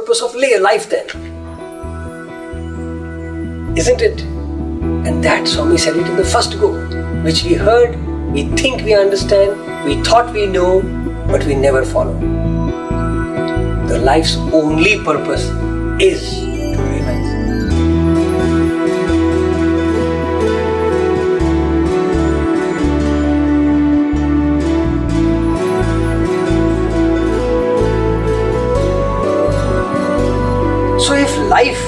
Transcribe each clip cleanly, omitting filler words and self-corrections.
purpose of life then? Isn't it? And that Swami said it in the first go, which we heard, we think we understand, we thought we know, but we never follow. The life's only purpose is to realize. So if life,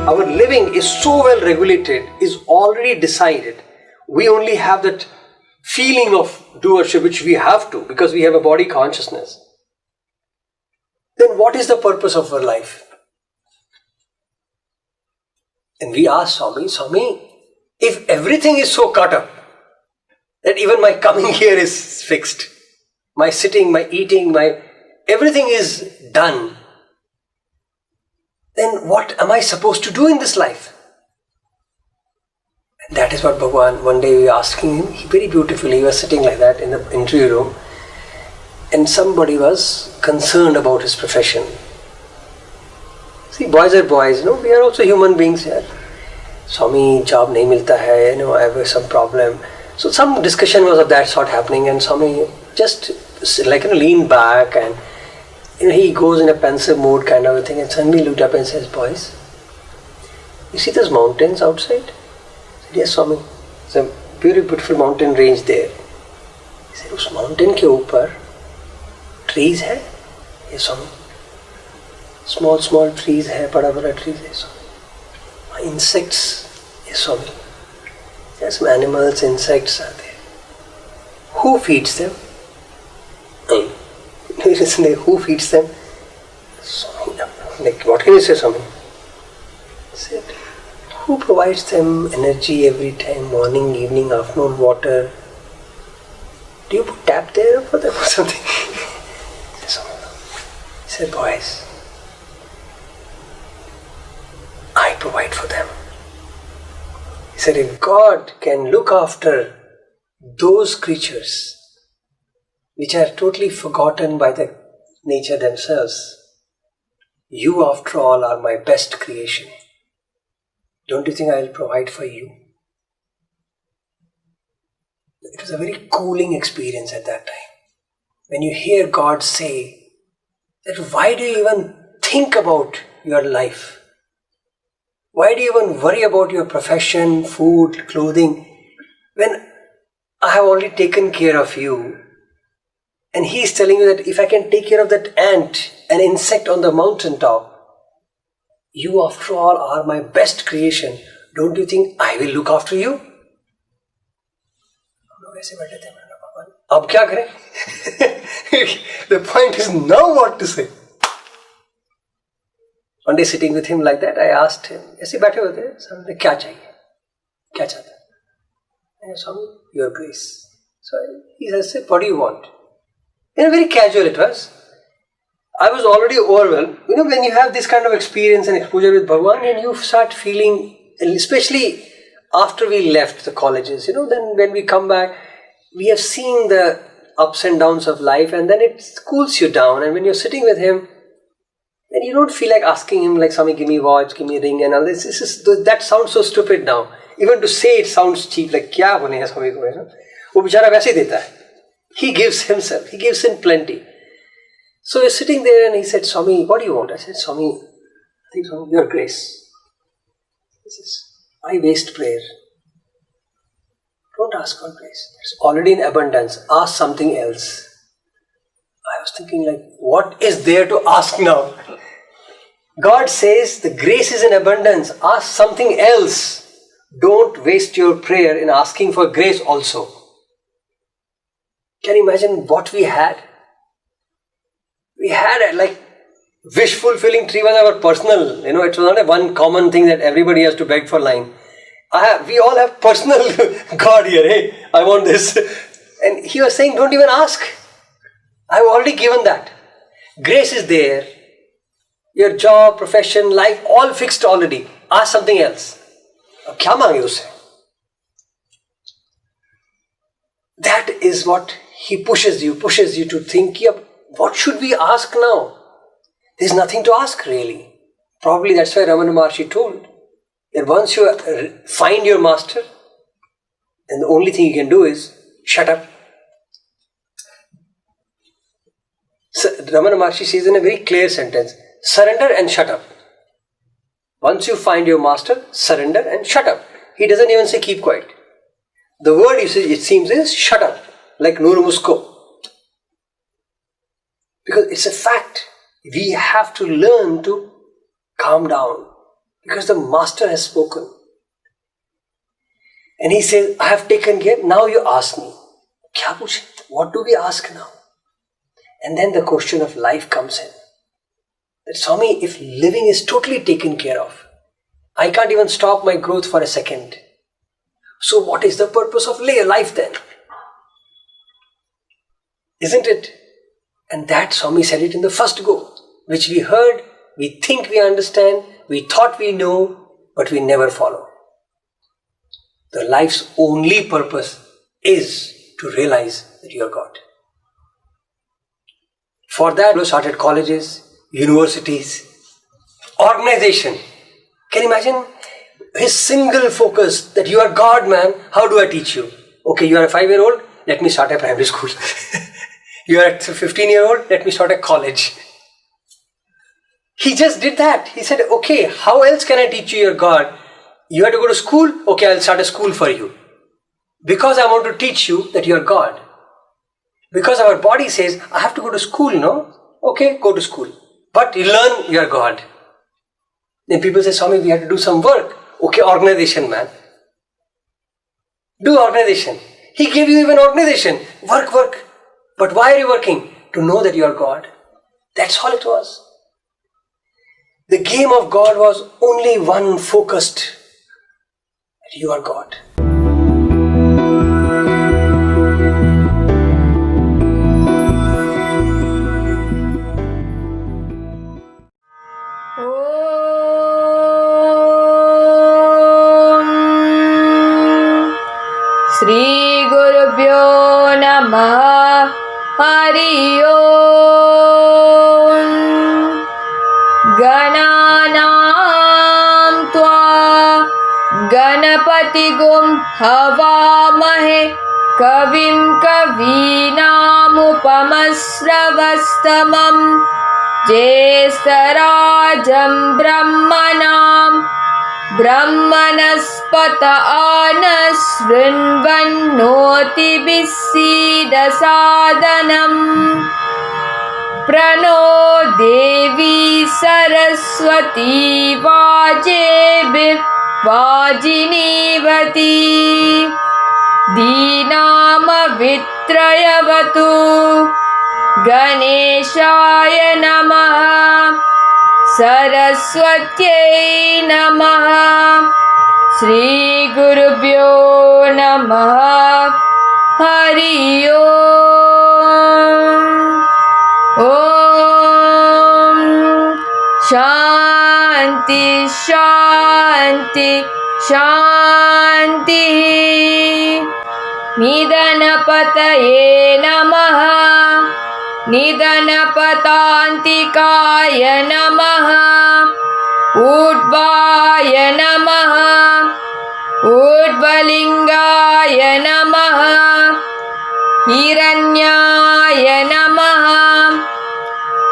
our living is so well regulated, is already decided, we only have that feeling of doership, which we have to because we have a body consciousness. Then what is the purpose of our life? And we ask Swami, if everything is so cut up that even my coming here is fixed, my sitting, my eating, everything is done, then what am I supposed to do in this life? And that is what Bhagavan, one day we were asking him, very beautifully, he was sitting like that in the interview room, and somebody was concerned about his profession. See, boys are boys, we are also human beings here. Swami, job nahi milta hai, I have some problem. So some discussion was of that sort happening, and Swami just leaned back, and he goes in a pensive mood kind of a thing, and suddenly looked up and says, boys, you see those mountains outside? I said, yes, Swami. It's a very beautiful mountain range there. He said, उस mountain के ऊपर trees है? Yes, Swami. Small trees है, बड़ा trees है, Swami. Insects? Yes, Swami. Yes, some animals, insects are there. Who feeds them? Listen, who feeds them? Swami. What can you say, Swami? He said, who provides them energy every time, morning, evening, afternoon, water? Do you put tap there for them or something? He said, boys, I provide for them. He said, if God can look after those creatures which are totally forgotten by the nature themselves, you after all are my best creation. Don't you think I will provide for you? It was a very cooling experience at that time. When you hear God say that, why do you even think about your life? Why do you even worry about your profession, food, clothing, when I have already taken care of you? And He is telling you that if I can take care of that ant, an insect on the mountaintop, you after all are my best creation. Don't you think I will look after you? अब क्या करें? The point is now what to say. One day sitting with him like that, I asked him, ऐसे बैठे होते हैं, सामने क्या चाहिए? क्या चाहता है? I said, your grace. So he said, what do you want? And very casual it was. I was already overwhelmed. When you have this kind of experience and exposure with Bhagavan, and you start feeling, especially after we left the colleges, then when we come back, we have seen the ups and downs of life, and then it cools you down. And when you're sitting with him, then you don't feel like asking him, like, Swami, give me watch, give me ring, and all this. That sounds so stupid now. Even to say it sounds cheap, like, क्या बोले हैं Swami को? वो बेचारा वैसे ही देता है. He gives himself. He gives in plenty. So we're sitting there and he said, Swami, what do you want? I said, Swami, I think, Swami, your grace. He says, I waste prayer. Don't ask for grace. It's already in abundance. Ask something else. I was thinking, like, what is there to ask now? God says the grace is in abundance. Ask something else. Don't waste your prayer in asking for grace also. Can you imagine what we had? We had like wish fulfilling tree was our personal, it was not a one common thing that everybody has to beg for line. We all have personal God here, hey, I want this. And he was saying, don't even ask. I've already given that. Grace is there. Your job, profession, life, all fixed already. Ask something else. अब क्या मांगे उससे? That is what he pushes you to think, what should we ask now? There's nothing to ask really. Probably that's why Ramana Maharshi told that once you find your master, then the only thing you can do is shut up. So Ramana Maharshi says in a very clear sentence, surrender and shut up. Once you find your master, surrender and shut up. He doesn't even say keep quiet. The word usage, it seems, is shut up, like Nur Musko. Because it's a fact. We have to learn to calm down because the master has spoken. And he says, I have taken care, now you ask me. Kya puche? What do we ask now? And then the question of life comes in. That Swami, if living is totally taken care of, I can't even stop my growth for a second. So what is the purpose of life then? Isn't it? And that Swami said it in the first go, which we heard, we think we understand, we thought we know, but we never follow. The life's only purpose is to realize that you are God. For that, we started colleges, universities, organization. Can you imagine his single focus that you are God, man? How do I teach you? Okay, you are a 5-year-old, let me start a primary school. You are a 15-year-old, let me start a college. He just did that. He said, okay, how else can I teach you your God? You have to go to school? Okay, I'll start a school for you. Because I want to teach you that you are God. Because our body says, I have to go to school, no? Okay, go to school. But you learn you are God. Then people say, Swami, we have to do some work. Okay, organization, man. Do organization. He gave you even organization. Work. But why are you working? To know that you are God. That's all it was. The game of God was only one focused. That you are God. Shri Gurubhyo Namah Hari Om Gananam Tva Ganapati Gum Havamahe Kavim Kavinam Upamasravastamam Jestarajam Brahmanam Brahmanaspata anasrinvannoti bisida sadhanam Prano Devi Saraswati Vajebir Vajinivati Dinama Vitrayavatu Ganeshaya Namaha Saraswatyai Namaha Shri Gurubhyo Namah Hari Om Om Shanti Shanti Shanti Nidanapataye Namaha Nidanapatantikaya Namaha Udvaya Namaha Udvalingaya Namaha Hiranyaya Namaha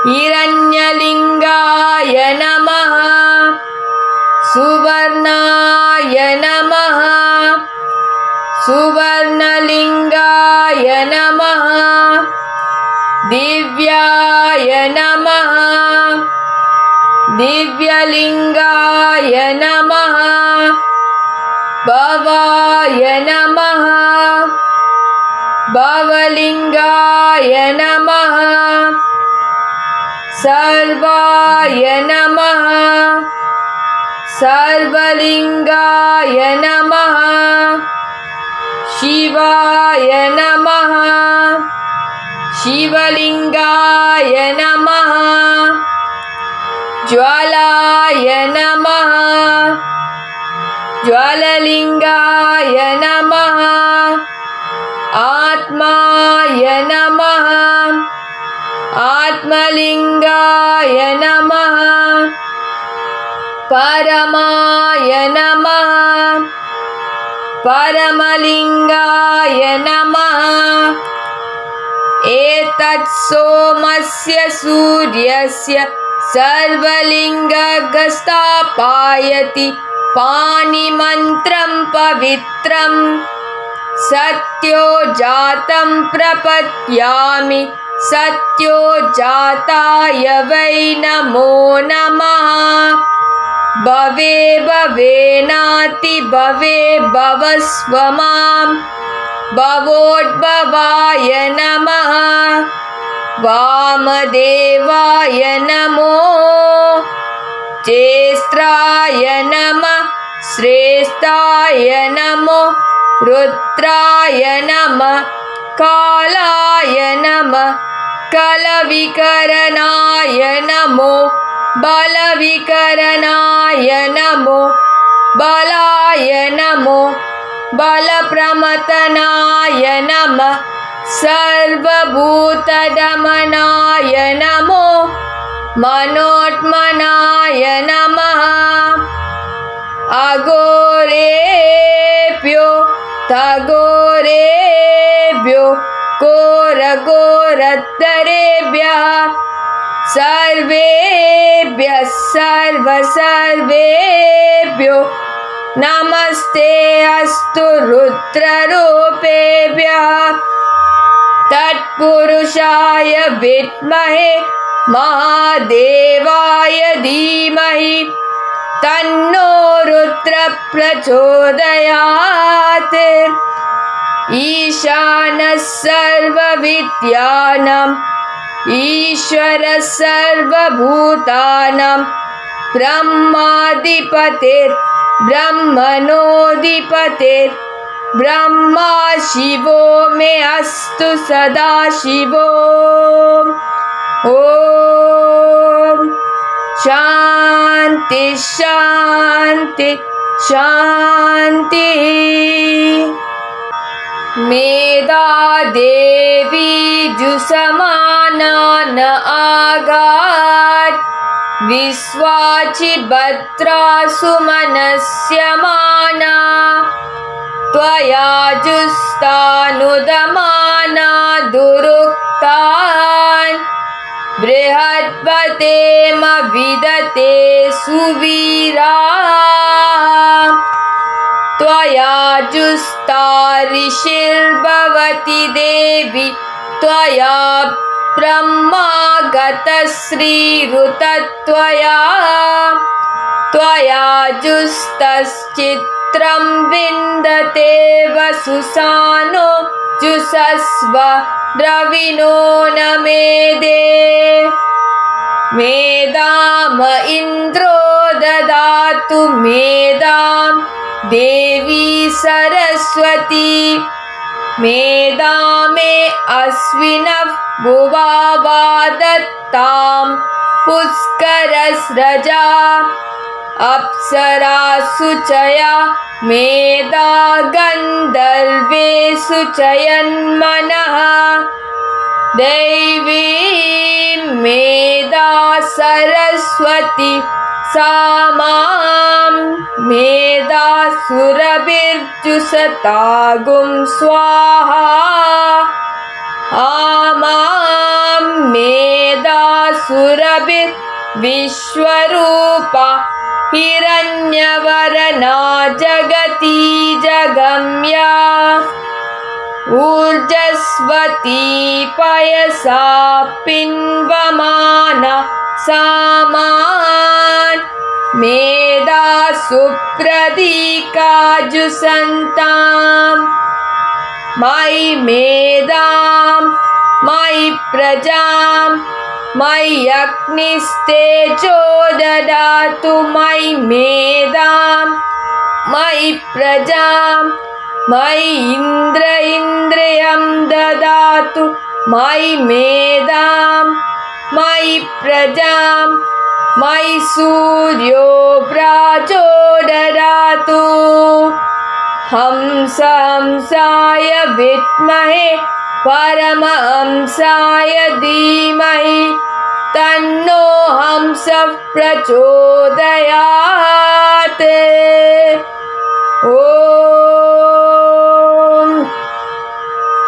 Hiranyalingaya Namaha Suvarnaya Namaha Suvarnalingaya Namaha Divyaya Namaha Divyalingaya Namaha Bhavaya Namaha Bhavalingaya Namaha Sarvaya Namaha Sarvalingaya Namaha Shivaya Namaha Shivalingaya Namaha Jwalaya Namaha Jwalalingaya Namaha Atmaya Namaha आत्मलिंगाय नमः परमाय नमः परमलिंगाय नमः एतत् सोमस्य सूर्यस्य सर्वलिंगगस्तापायति पाणिमन्त्रं पवित्रं सत्यो जातं प्रपद्यामि सत्यो जाताय वै नमो नमः भवे भवेनाति भवे भवस्व मां भवोद्भवाय नमः वामदेवाय नमो ज्येष्ठाय नमः श्रेष्ठाय नमो रुद्राय नमः कालाय नमः कलविकरणाय नमो बलविकरणाय नमो बलाय नमो बलप्रमतनाय नमः सर्वभूतदमनाय नमो मनोत्मनाय नमः अघोरेभ्यो तघोरेभ्यो घोरघोरतरेभ्यः सर्वेभ्यः सर्वेभ्यो नमस्ते अस्तु रुद्ररूपेभ्यः तत्पुरुषाय विद्महे महादेवाय धीमहि तन्नो रुद्र प्रचोदयात् ईशानः सर्वविद्यानाम् ईश्वरः सर्वभूतानां ब्रह्मणोऽधिपतिर्ब्रह्मणोऽधिपतिर्ब्रह्मा शिवो मे अस्तु सदा शिवो ॐ शान्ति शान्ति शान्तिः मेधा देवी जुसमाना न आगात् विश्वाचि भद्रासु मनस्यमाना त्वया जुस्तानुदमाना दुरुक्तान् बृहद्पतेम विदते सुवीरा त्वया जुस्ता ऋषिर्भवति देवी त्वया ब्रह्मागतश्रीरुतत्वया त्वया जुस्तश्चित्रं विन्दते वसुसानो जुषस्व द्रविणो न मेदे मेदाम इन्द्रो ददातु मेदां देवी सरस्वती मेधा मे अश्विनः भुवा दत्तां पुष्करस्रजा अप्सरासु चया मेधा गन्धर्वेषु चयन्मनः दैवी मेधा सरस्वती सा मां मेधासुरभिर्जुषतागुं स्वाहा आमां मेधासुरभिर्विश्वरूपा हिरण्यवर्णा जगती जगम्या ऊर्जस्वती पयसा पिन्वमाना सामान् मेधा सुप्रदीकाजुसन्तां मयि मेधां मयि प्रजां मयि अग्निस्तेजो ददातु मयि मेधां मयि प्रजां मयि इन्द्रियं ददातु मयि मेधां मयि प्रजां मयि सूर्यो व्राजो ददातु हंसाय विद्महे परमहंसाय धीमहि तन्नो हंसः प्रचोदयात्। ॐ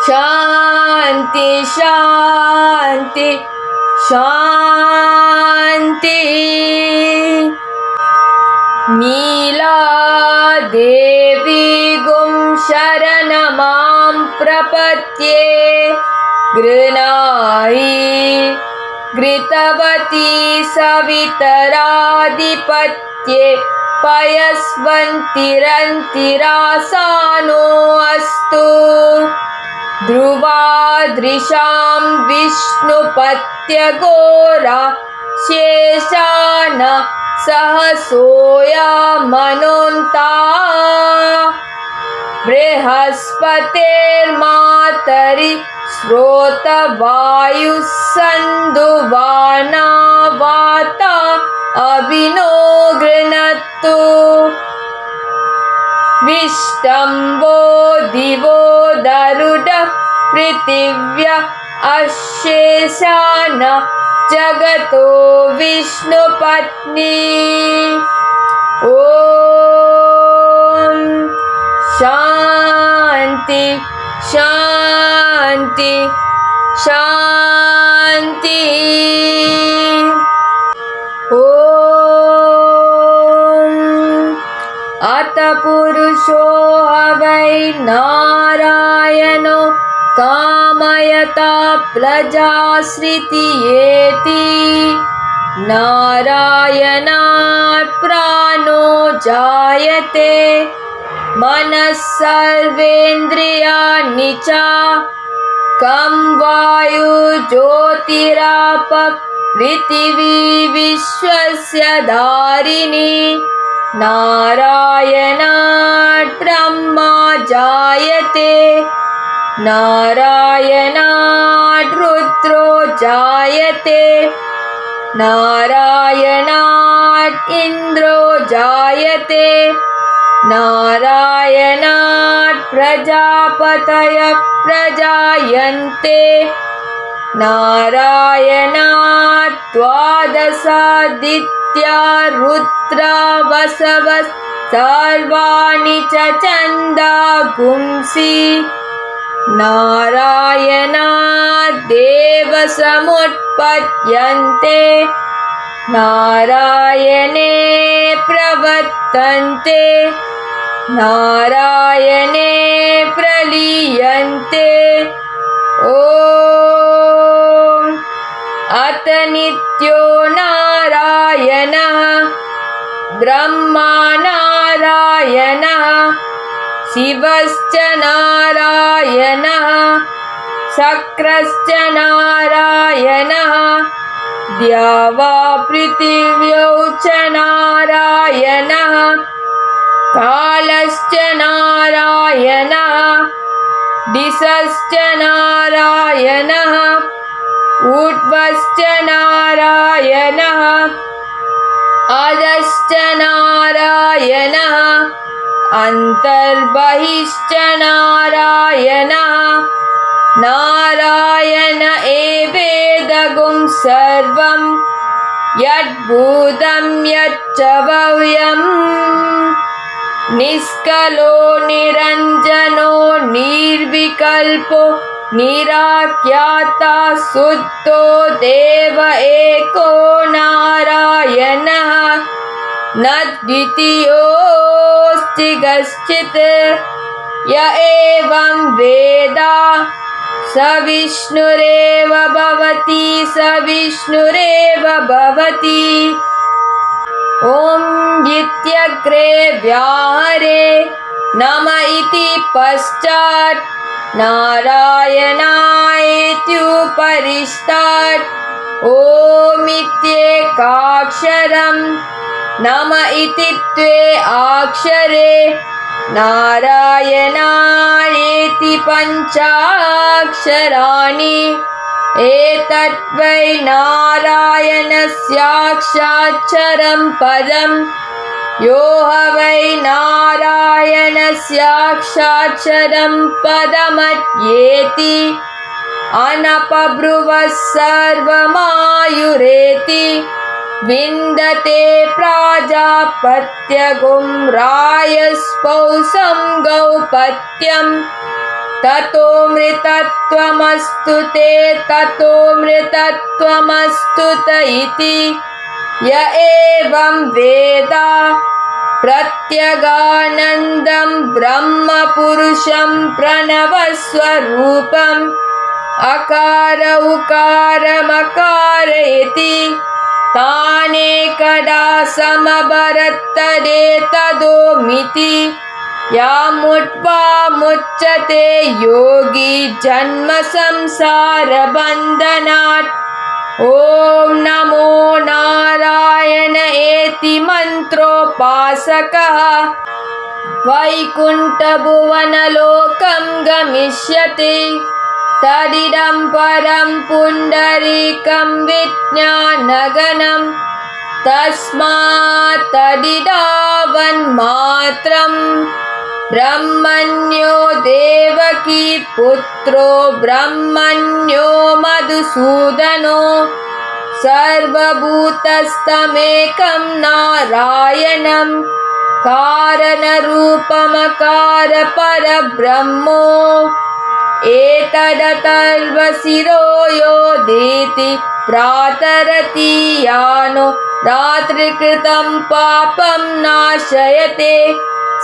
शान्ति शान्ति शान्ति। नीलादेवी गुं शरणमां प्रपद्ये गृह्णाहि घृतवती सवितराधिपत्ये पयस्वन्तिरन्तिरासानो अस्तु। ध्रुवादृशां विष्णुपत्यघोरा शेषान सहसोऽयमनोन्ता। बृहस्पतेर्मातरि श्रोतवायुः सन्दुवाना वाता अभिनो गृह्णतु। विष्टम्भो दिवो दरुडः पृथिव्या अशेषान जगतो विष्णुपत्नी। ॐ शान्ति शान्ति शान्ति। ॐ अत पुरुषो वै नारायणो कामयता प्रजाश्रितियेति। नारायणात् प्राणो जायते मनः सर्वेन्द्रियाणि च। कं वायु ज्योतिराप पृथिवी विश्वस्य धारिणी। नारायणात् ब्रह्मा जायते नारायणात् रुद्रो जायते नारायणात् इन्द्रो जायते नारायणात् प्रजापतयः प्रजायन्ते नारायणात् द्वादशादित्या रुद्रा वसवः सर्वाणि च छन्दागुंसि। नारायणात् देवसमुत्पद्यन्ते नारायणे प्रवर्तन्ते नारायणे प्रलीयन्ते। ॐ अत नित्यो नारायणः ब्रह्मा नारायणः शिवश्च नारायणः शक्रश्च नारायणः द्यावा पृथिव्यौ च नारायणः कालश्च नारायणः दिशश्च नारायणः ऊर्ध्वश्च नारायणः अधश्च नारायणः अन्तर्बहिश्च नारायणः। नारायण एवेदगुं सर्वं यद्भूतं यच्च भव्यम्। निष्कलो निरञ्जनो निर्विकल्पो निराख्याता शुद्धो देव एको नारायणः। न द्वितीयोऽस्ति कश्चित् य एवं वेद स विष्णुरेव भवति स विष्णुरेव भवति। ॐ इत्यग्रे व्याहरे नम इति पश्चात् नारायणायेत्युपरिष्टात् ॐ इत्येकाक्षरं नम इति द्वे अक्षरे नारायणायेति पञ्चाक्षराणि। एतत् वै नारायणस्याक्षरं पदं यो ह वै नारायणस्याक्षरं पदमत्येति अनपब्रुवः सर्वमायुरेति विन्दते प्राजापत्यगुं रायस्पौषं गौपत्यं ततो मृतत्वमस्तु ते ततो मृतत्वमस्तु त इति य एवं वेद प्रत्यगानन्दं ब्रह्मपुरुषं प्रणवस्वरूपम् अकार उकार इति तानेकदा समभरत्तदेतदोमिति यामुच्यते योगी जन्म संसार बन्धनात्। ॐ नमो नारायण एति मन्त्रोपासकः वैकुण्ठभुवनलोकं गमिष्यति तदिदं परं पुण्डरीकं विज्ञानगणं तस्मात् तदिदावन्मात्रं ब्रह्मण्यो देवकी पुत्रो ब्रह्मण्यो मधुसूदनो सर्वभूतस्थमेकं नारायणं कारणरूपमकार परब्रह्मो एतदतर्वशिरो योऽधीति प्रातरति यानो रात्रिकृतं पापं नाशयते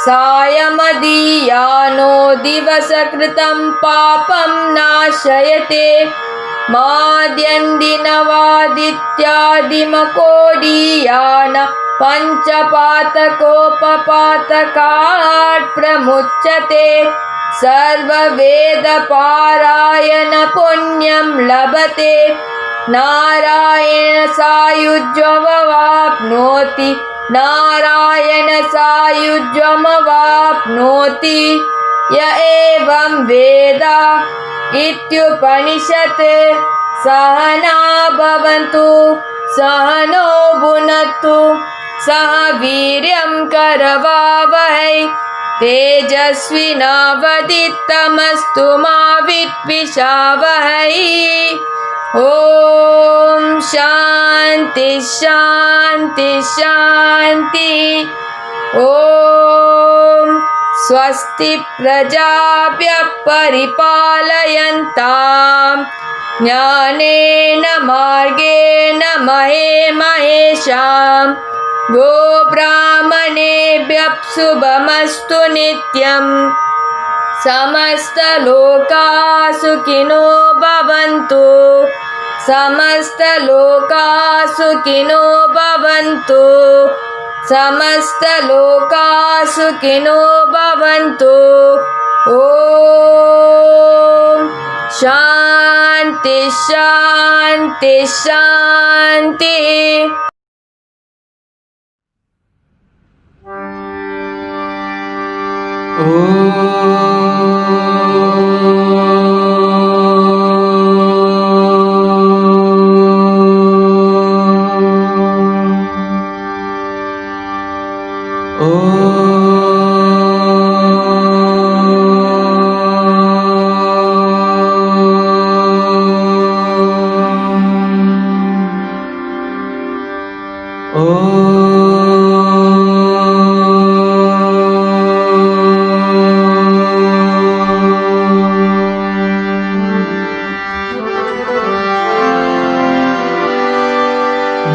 सायमदीयानो दिवसकृतं पापं नाशयते माद्यन्दिनवादित्यादिमकोदीयान पञ्चपातकोपपातकात् प्रमुच्यते सर्ववेदपारायण पुण्यं लभते नारायण सायुज्यमवाप्नोति नारायण सायुज्यमवाप्नोति य एवं वेद इत्युपनिषत् सहना भवन्तु सहनो भुनक्तु सह वीर्यं करवावहै तेजस्विनावदितमस्तु मा विद्विषावहै। ॐ शान्ति शान्ति शान्ति। ॐ स्वस्ति प्रजाभ्यः परिपालयन्तां ज्ञानेन मार्गेण महेशां गोब्राह्मणेभ्यः शुभमस्तु नित्यं समस्तलोकाः सुखिनो भवन्तु समस्तलोकाः सुखिनो भवन्तु समस्तलोकाः सुखिनो भवन्तु। ॐ शान्ति शान्ति शान्ति।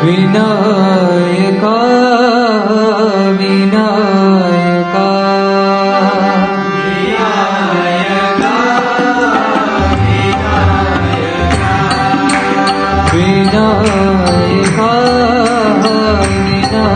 विनायका विनायका विनायका विनायका विनायका विनायका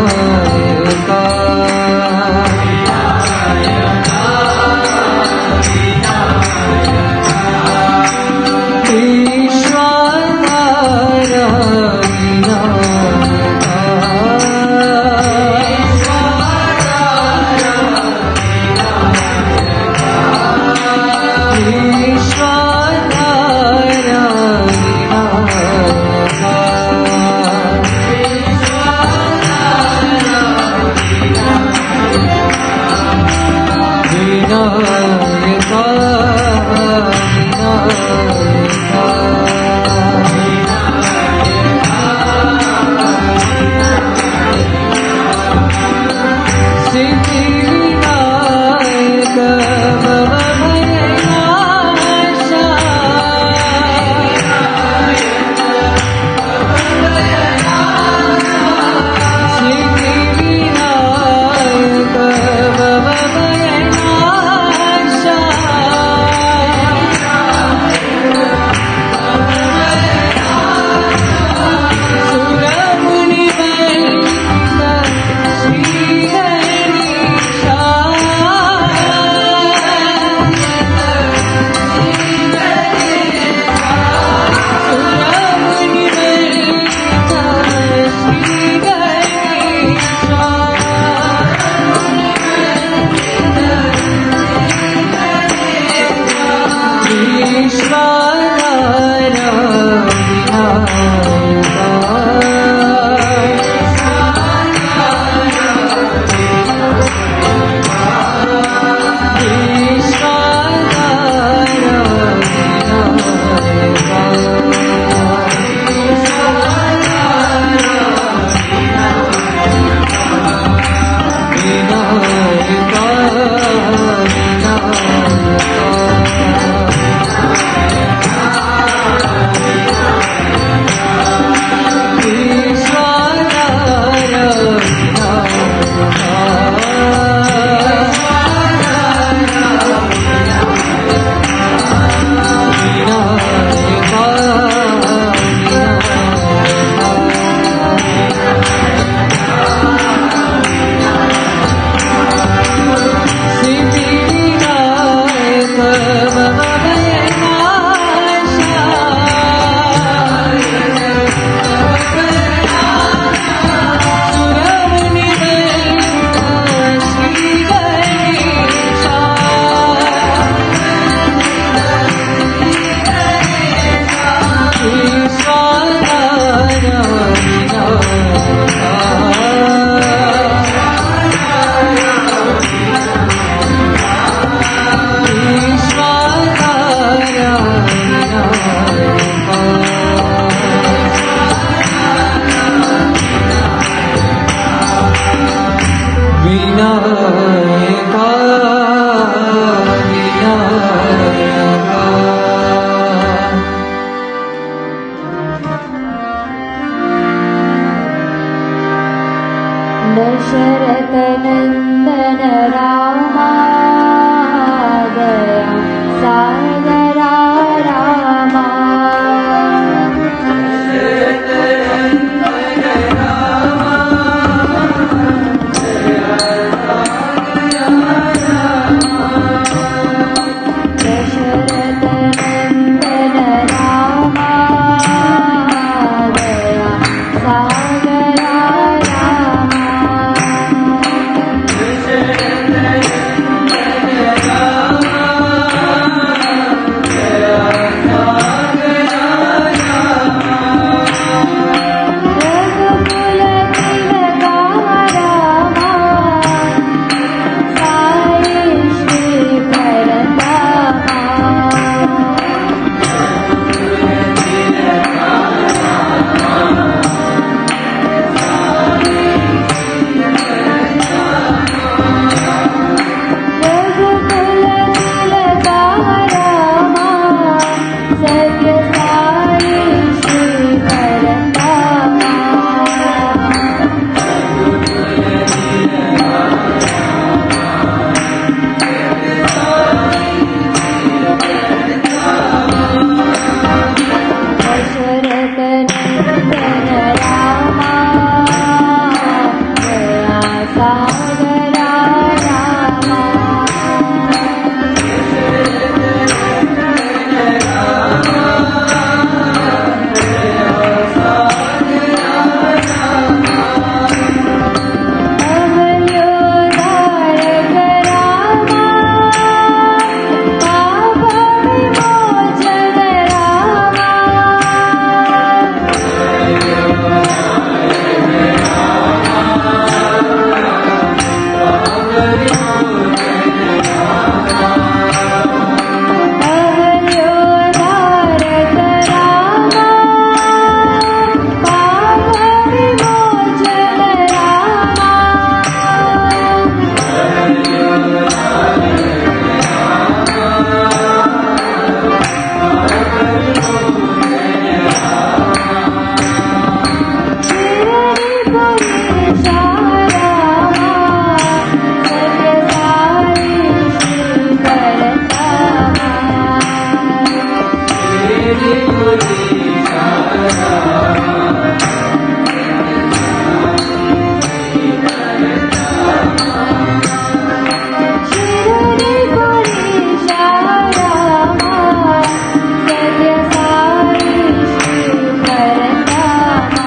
दशरथ नंदन रामा दया सागरा रामा दशरथ नंदन रामा दया सागरा रामा रघुकुल तिलका रामा साई श्री परंदामा रघुकुल तिलका रामा सत्य साई श्री परंदामा दशरथ नंदन रामा दया सागरा रामा अवयोधारक रामा पाप विमोचन रामा अवयोधारक रामा पाप विमोचन रामा शिरडी पुरीशा रामा सत्य साई श्री परंदामा शिरडी पुरीशा रामा सत्य साई श्री परंदामा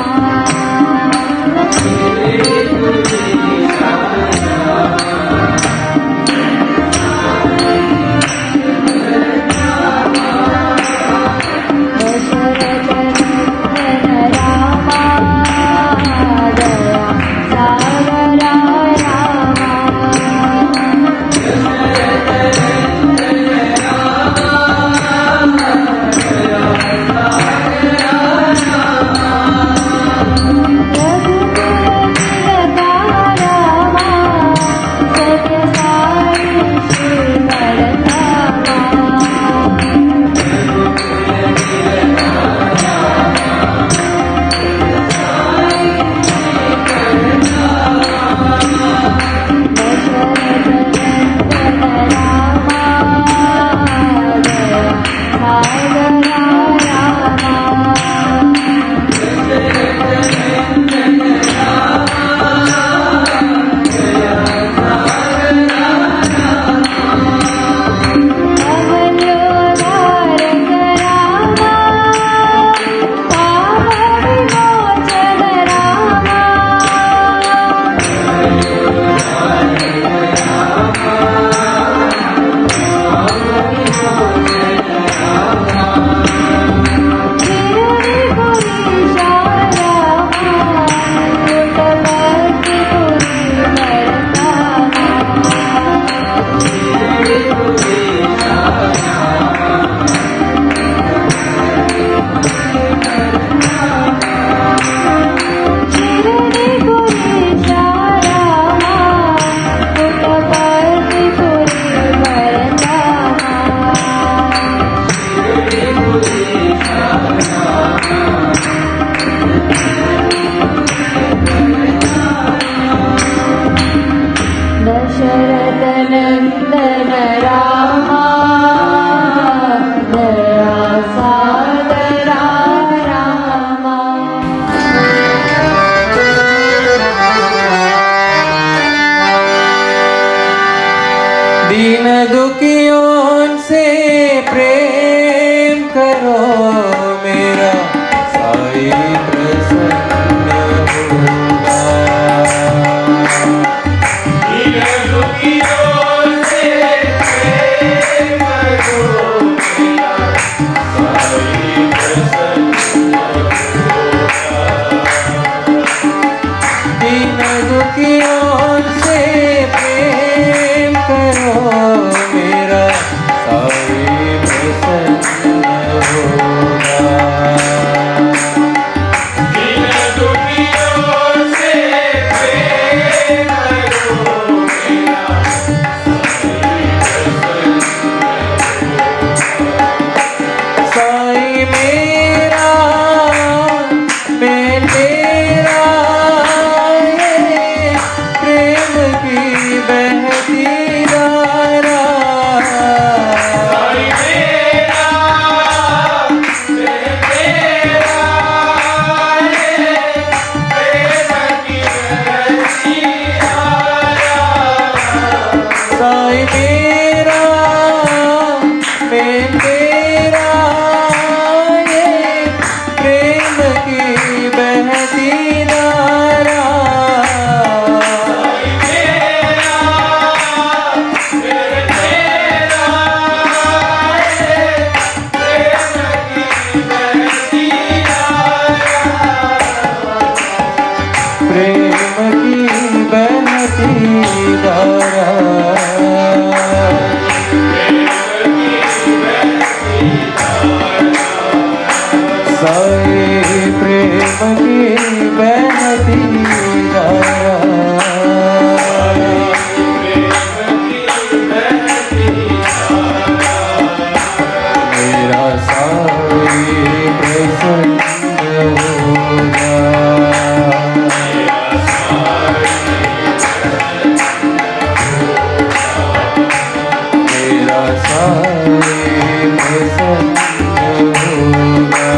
दशरथ नंदन रामा दया सागरा रामा रघुकुल तिलका रामा सत्य साई श्री परंदामा दशरथ नंदन रामा दया सागरा रामा अवयोधारक रामा पाप विमोचन रामा शिरडी पुरीशा रामा पुट्टपर्ति पुरी परंदामा शिरडी पुरीशा रामा पुट्टपर्ति पुरी परंदामा प्रसन्न होगा। दीन दुखियों से प्रेम करो मेरा साई प्रसन्न होगा। साई मेरा मैं तेरा ये प्रेम की बहती धारा। साई मेरा मैं तेरा ये प्रेम की बहती धारा। प्रेम की बहती धारा। साई प्रेम की बहती धारा। मेरा साई प्रसन्न होगा। मेरा साई प्रसन्न होगा।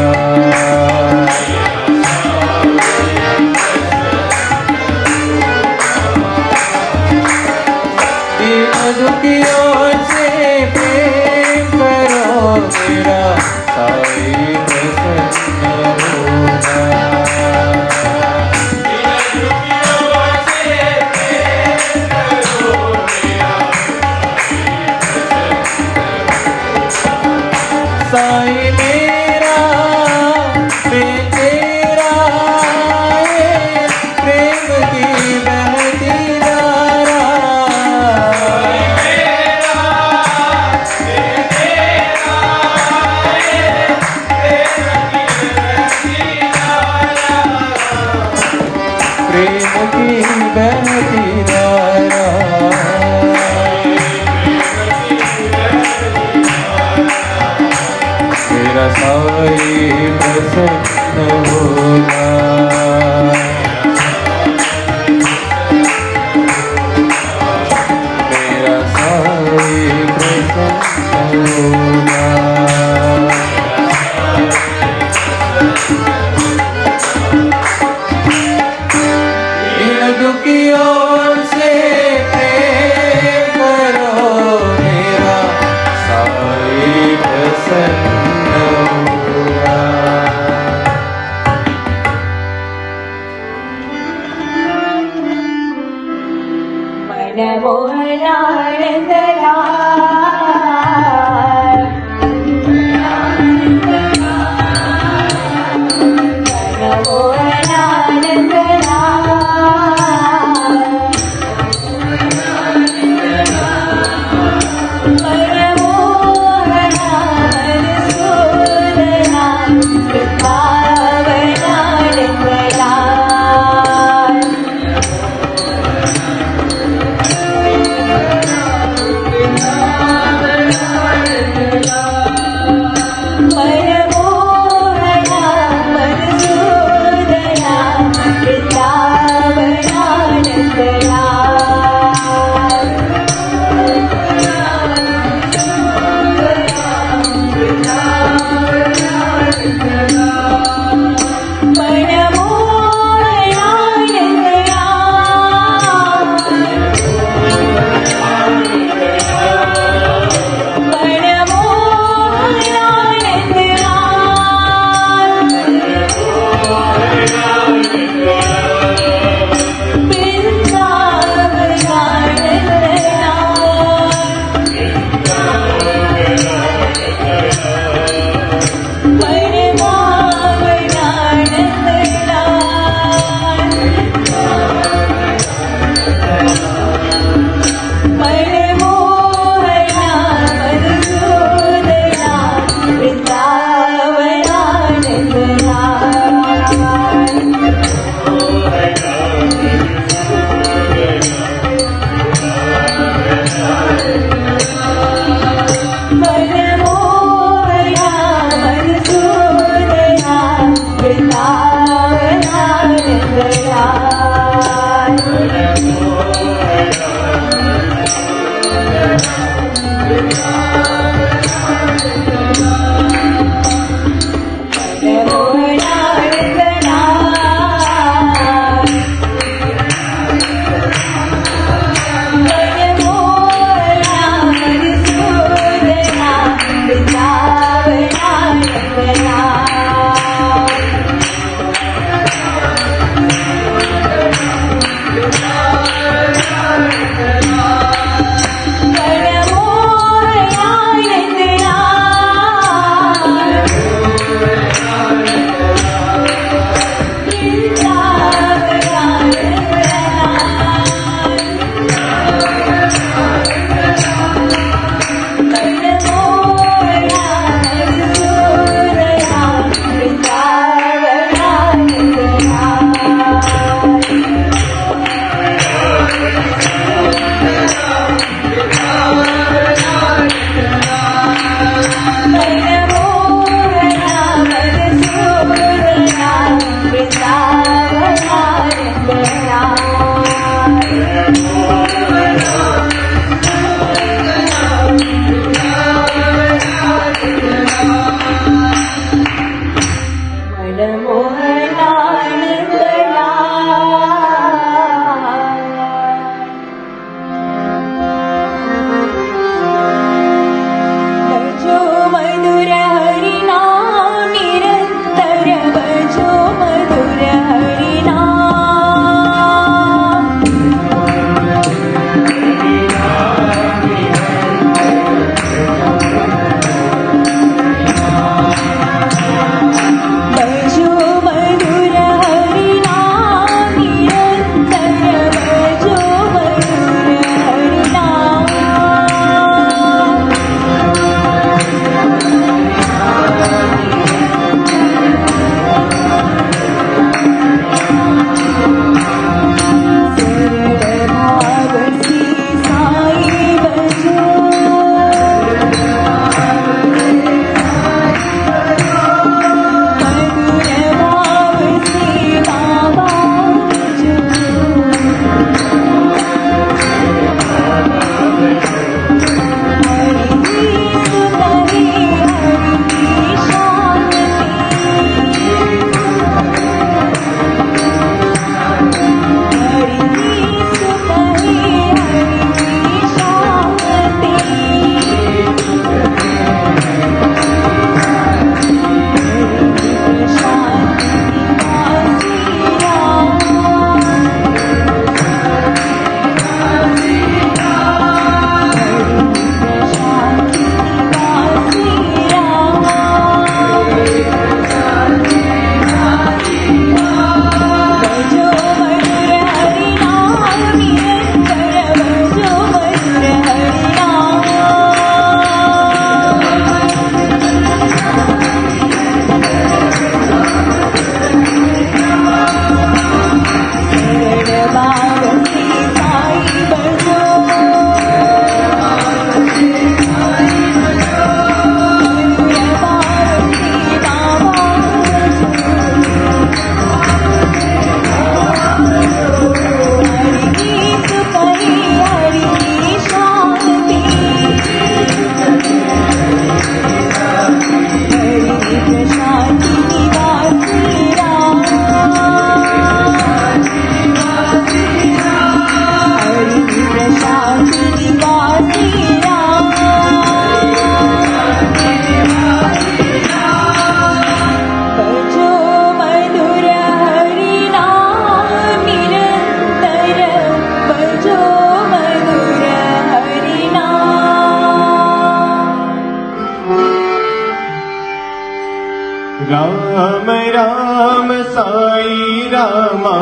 राम राम साई रामा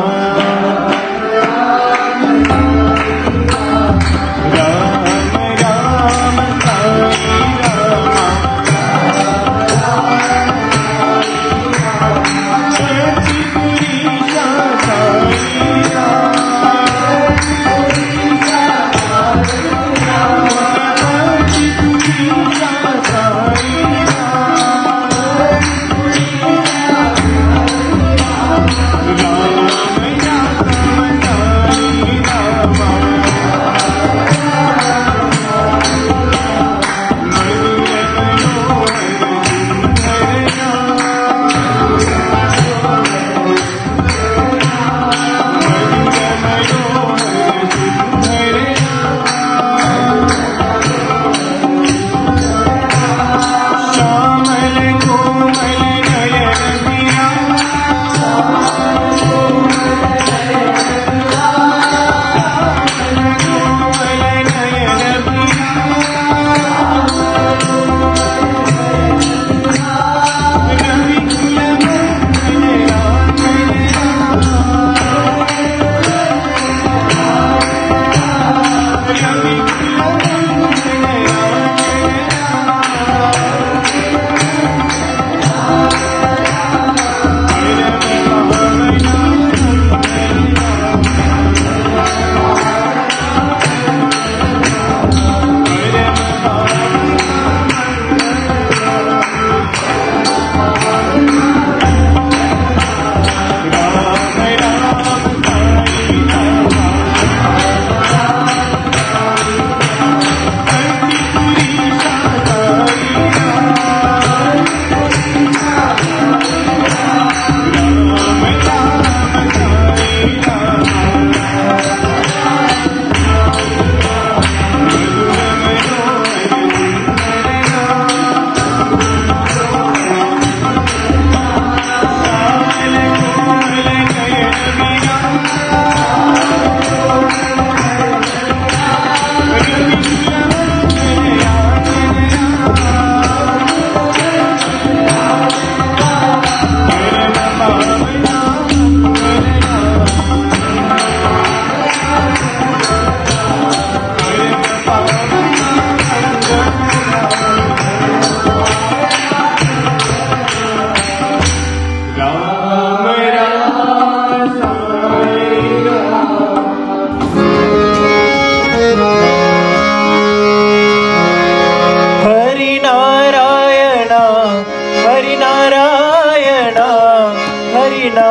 राम राम साई रामा सच्ची पुरीशा साई राम सच्ची पुरीशा साई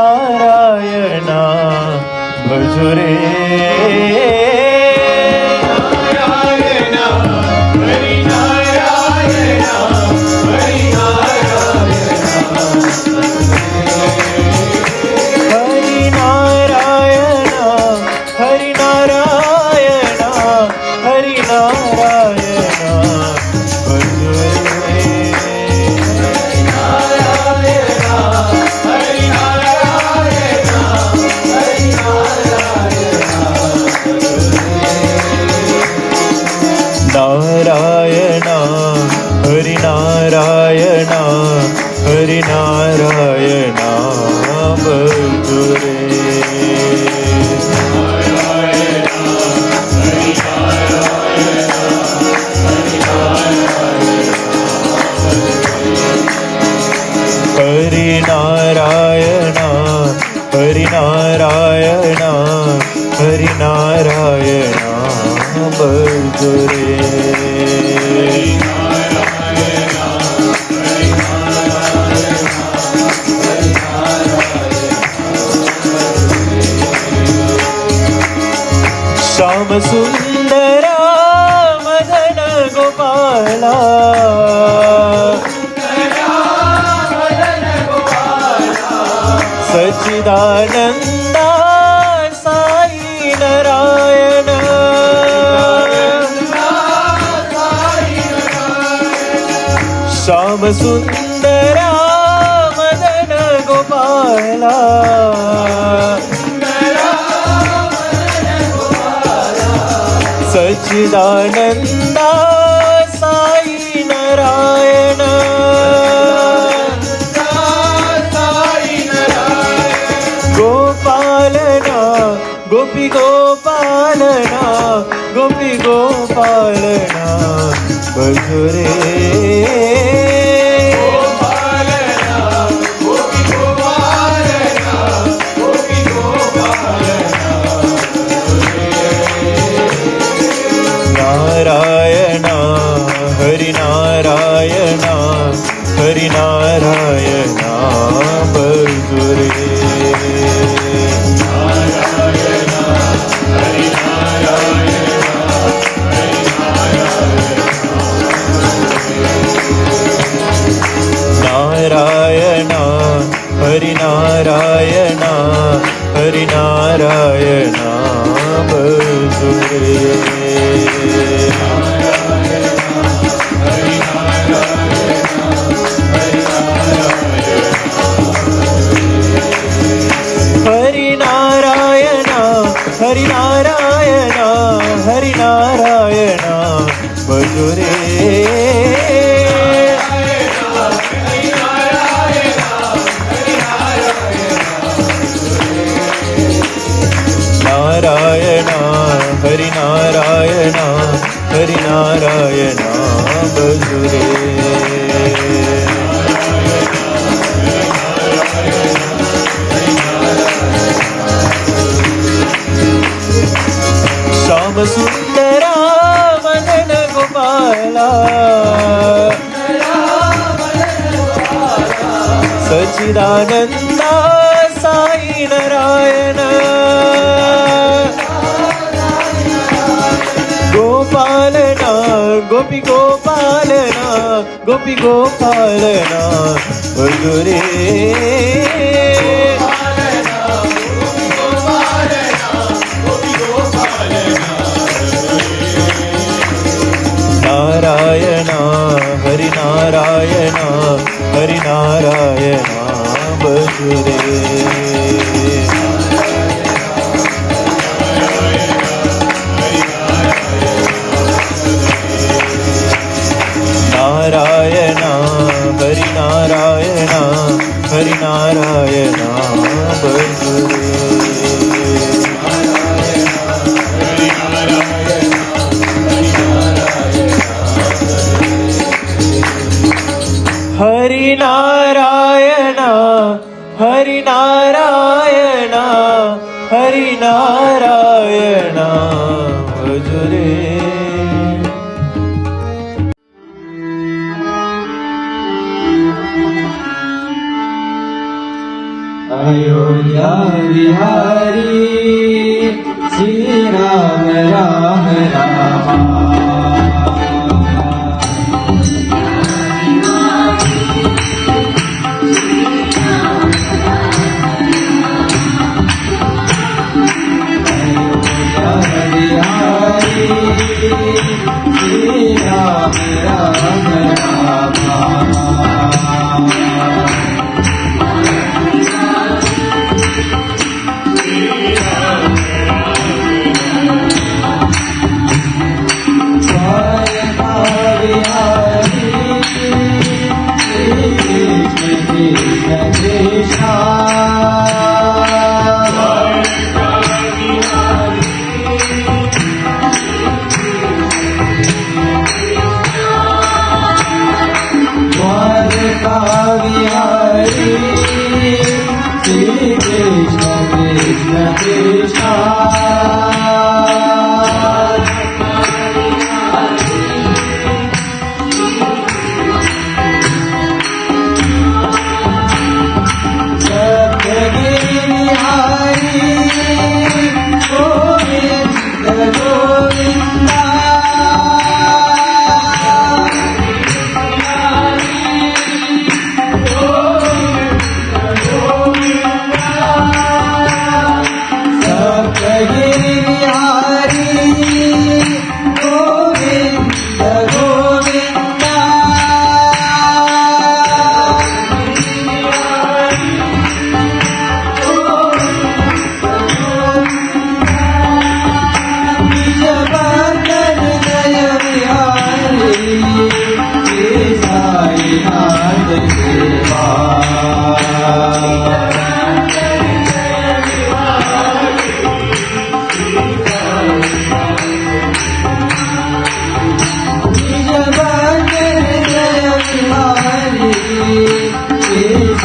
नारायणा भजुरे नारायणा हरि नारायणा हरि नारायणा हरि नारायणा हरि नारायणा हरि नारायणा भजुरे नारायणा हरि नारायणा हरि नारायणा भजुरे हरि नारायणा हरि नारायणा हरि नारायणा भजुरे श्याम सुंदरा मदन गोपाला सच्चिदानंदा साई नारायण श्याम सुंदरा मदन गोपाला सच्चिदानंदा साई नारायण गोपी गोपालना गोपी गोपालना बजुरे नारायण हरि नारायण हरि नारायण बजुरे नारायण हरि नारायण हरि नारायण बजुरे हरि नारायण हरि नारायण हरि नारायण बजुरे नारायण हरि नारायण हरि नारायण बजुरे श्याम सुंदरा मदन गोपाला सच्चिदानंदा साई नारायण गोपालना गोपी गोपालना गोपी गोपालना बजुरे नारायण हरि नारायण हरि नारायण बजुरे नारायण हरि नारायण हरि नारायण बजुरे हरि नारायण हरि नारायण हरि नारायण बजुरे अयोध्या बिहारी श्री राम राम राम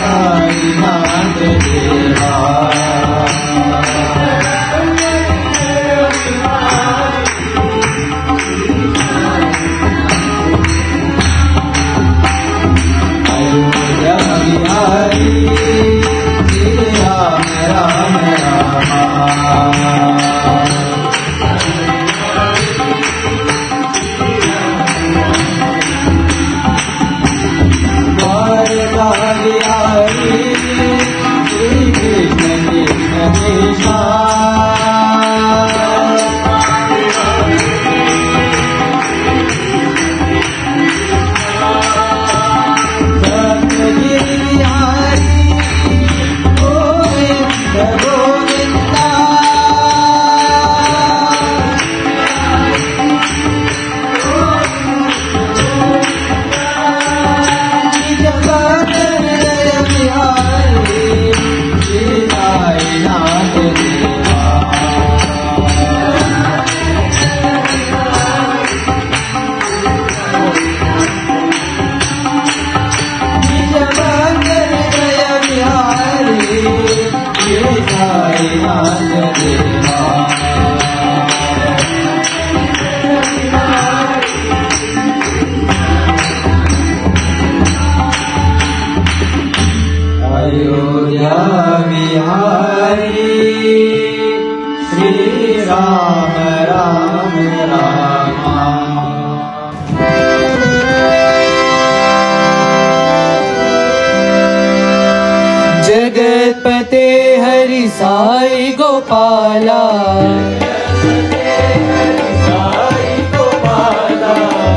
साईनाथ देवा अयोध्या बिहारी श्री राम राम रामा द्वारका बिहारी श्री कृष्ण कृष्ण कृष्ण सप्तगिरि बिहारी गोविंद गोविंदा जगत जय बिहारी श्री साईनाथ देवा जगत जय बिहारी श्री साईनाथ देवा अयोध्या बिहारी श्री राम राम रामा जगतपते हरि साई गोपाला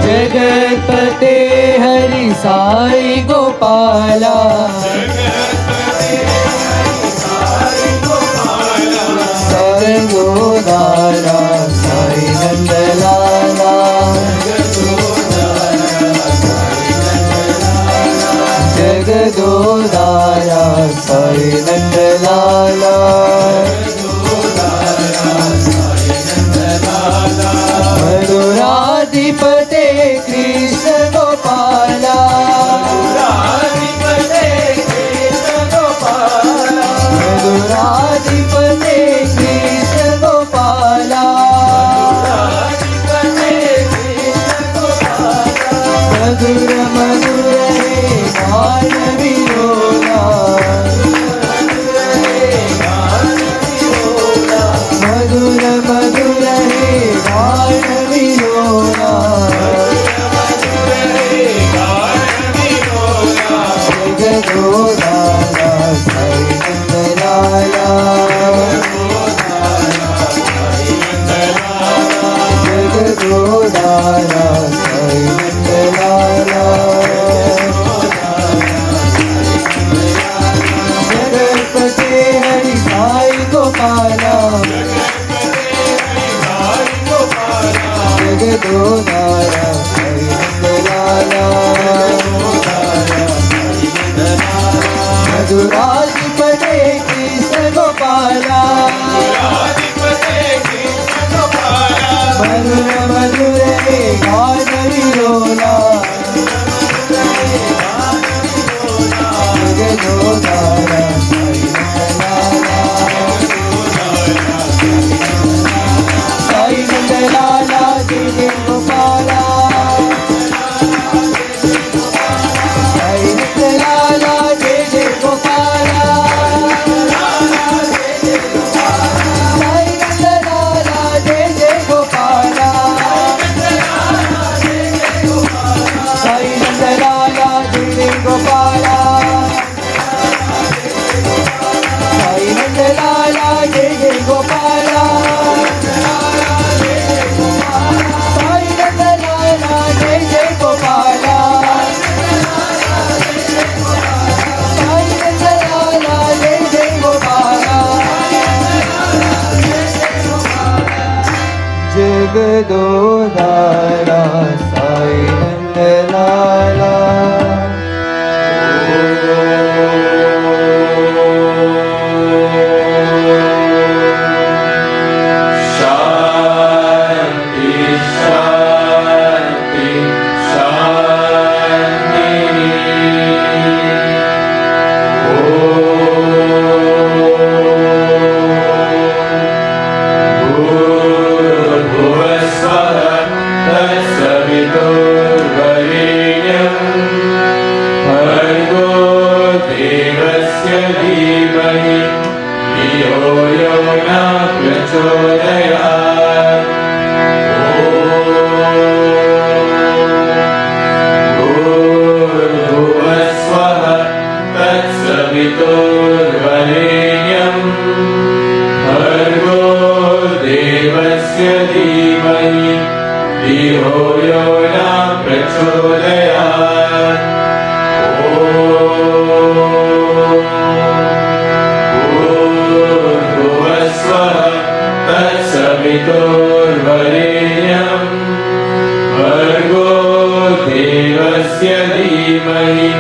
जगतपते हरि साई गोपाला सर्वोदारा साई नंदलाला जगदोदारा साई नंदलाला मधुराधिपते कृष्ण गोपाला मधुराधिपते कृष्ण गोपाला मधुर मधुर हे गान विलोला मधुर मधुर हे गान विलोला जगदोदारा साई नंदलाला जगदोदारा साई नंदलाला जगतपते हरि साई गोपाला जगदोदारा साई नंदलाला मधुराधिपते कृष्ण गोपाला मधुर मधुर हे गान विलोला जगदोदारा साई नंदलाला साई नंदलाला जय जय गोपाला साई नंदलाला जय जय गोपाला साई नंदलाला जय जय गोपाला साई नंदलाला जय जय गोपाला साई नंदलाला जय जय गोपाला साई नंदलाला जय जय गोपाला साई नंदलाला जय जय गोपाला जगदोदारा साई नंदलाला धीमहि धियो यो न प्रचोदयात्। भूर्भुवस्वः तत्सवितुर्वरेण्यम् भर्गो देवस्य धीमहि धियो यो न प्रचोदयात्। भूर्भुवस्वः तत्सवितुर्वरेण्यम् भर्गो देवस्य धीमहि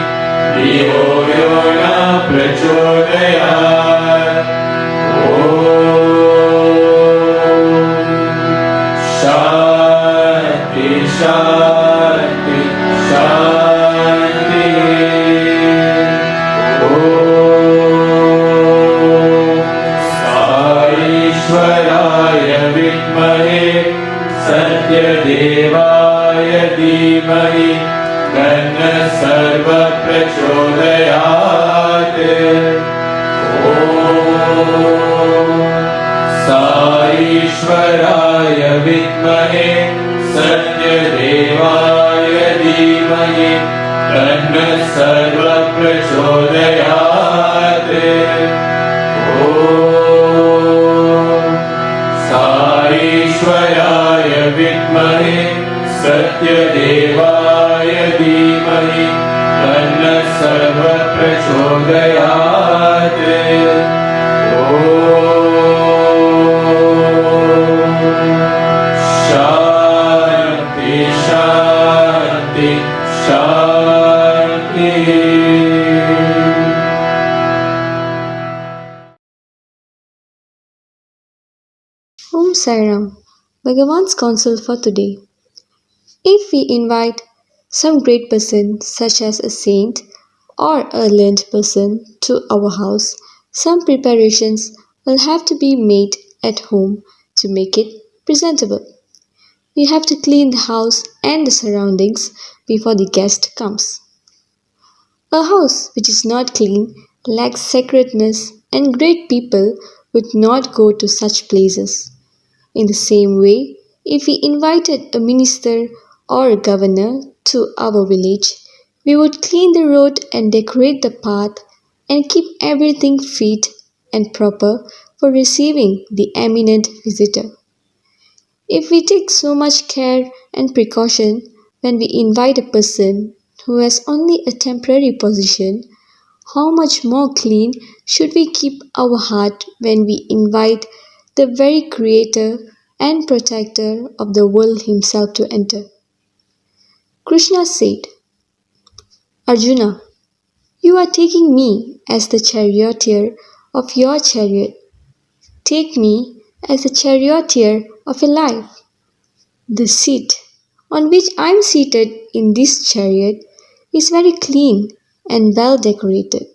धियो यो न प्रचोदयात्। शान्ति शान्ति शान्ति। ईश्वराय विद्महे सत्यदेवाय धीमहि तन्नः सर्वः प्रचोदयात्। ईश्वराय विद्महे सत्यदेवाय धीमहि तन्नः सर्वः प्रचोदयात्। ईश्वराय विद्महे सत्यदेवाय धीमहि तन्नः सर्वः प्रचोदयात्। शान्ति शान्ति शान्ति। Om Sai Ram, Bhagavan's counsel for today. If we invite some great person, such as a saint or a learned person, to our house, some preparations will have to be made at home to make it presentable. We have to clean the house and the surroundings before the guest comes. A house which is not clean lacks sacredness, and great people would not go to such places. In the same way, if we invited a minister or a governor to our village, we would clean the road and decorate the path and keep everything fit and proper for receiving the eminent visitor. If we take so much care and precaution when we invite a person who has only a temporary position, how much more clean should we keep our heart when we invite the very creator and protector of the world himself to enter? Krishna said, Arjuna, you are taking me as the charioteer of your chariot. Take me as the charioteer of your life. The seat on which I am seated in this chariot is very clean and well decorated.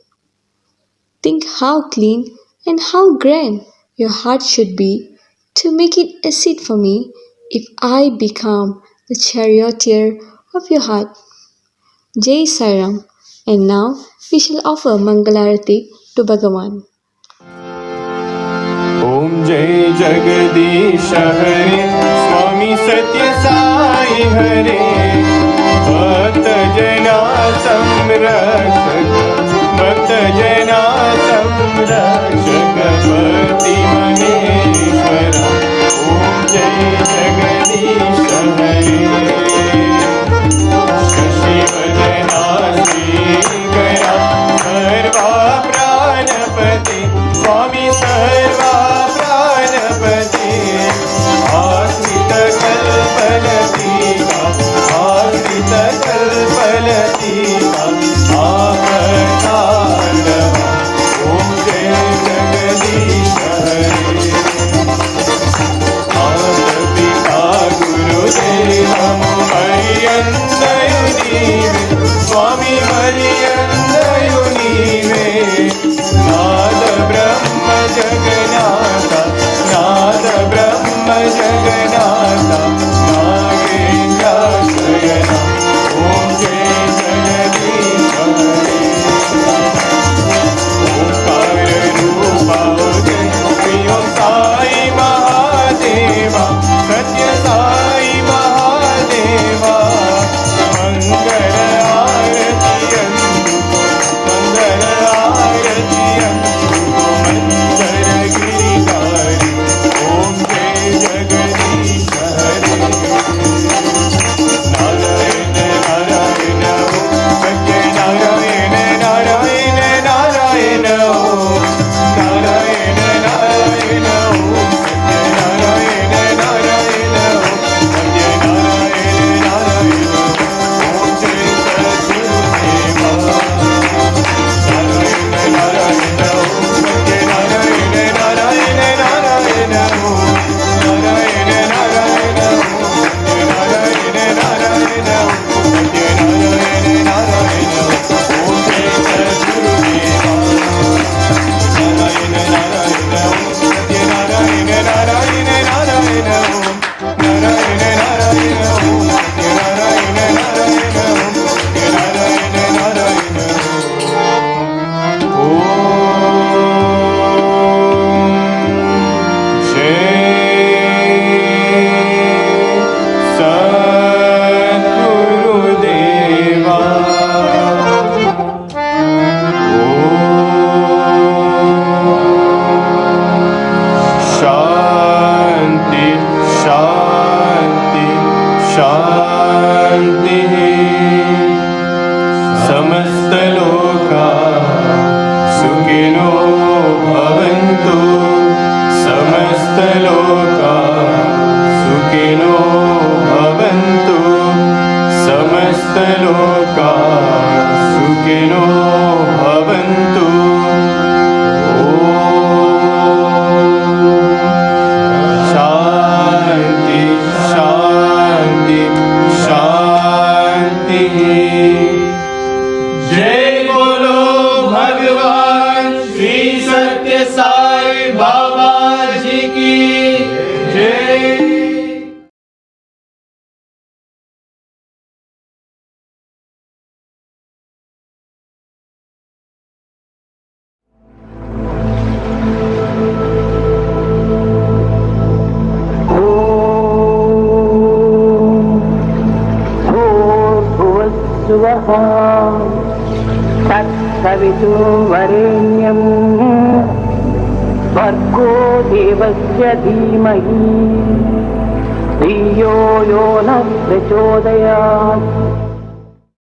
Think how clean and how grand your heart should be to make it a seat for me if I become the charioteer of your heart. Jai Sai Ram. And now we shall offer Mangalarati to Bhagavan. Om Jai Jagadish Hare Swami Satya Sai Hare Bhakta Jana Samrakshak Bhakta Jana Samrakshak Bhakti Maheshwara Om Jai Jagadish Hare Shashivadana Srikara Sarva Pranapati Swami Sarva Pranapati Ashrita Kalpalatika Ashrita Kalpalatika Avartandava सुखिनो भवन्तु समस्तलोकाः सुखिनो भवन्तु समस्तलोकाः सुखिनो भवन्तु शान्ति शान्ति शान्तिः जय बोलो भगवान श्री सत्य साई बाबा जी की जय। भूर्भुवस्सुवः तत्सवितुर्वरेण्यं भर्गो देवस्य धीमहि धियो यो नः प्रचोदयात्।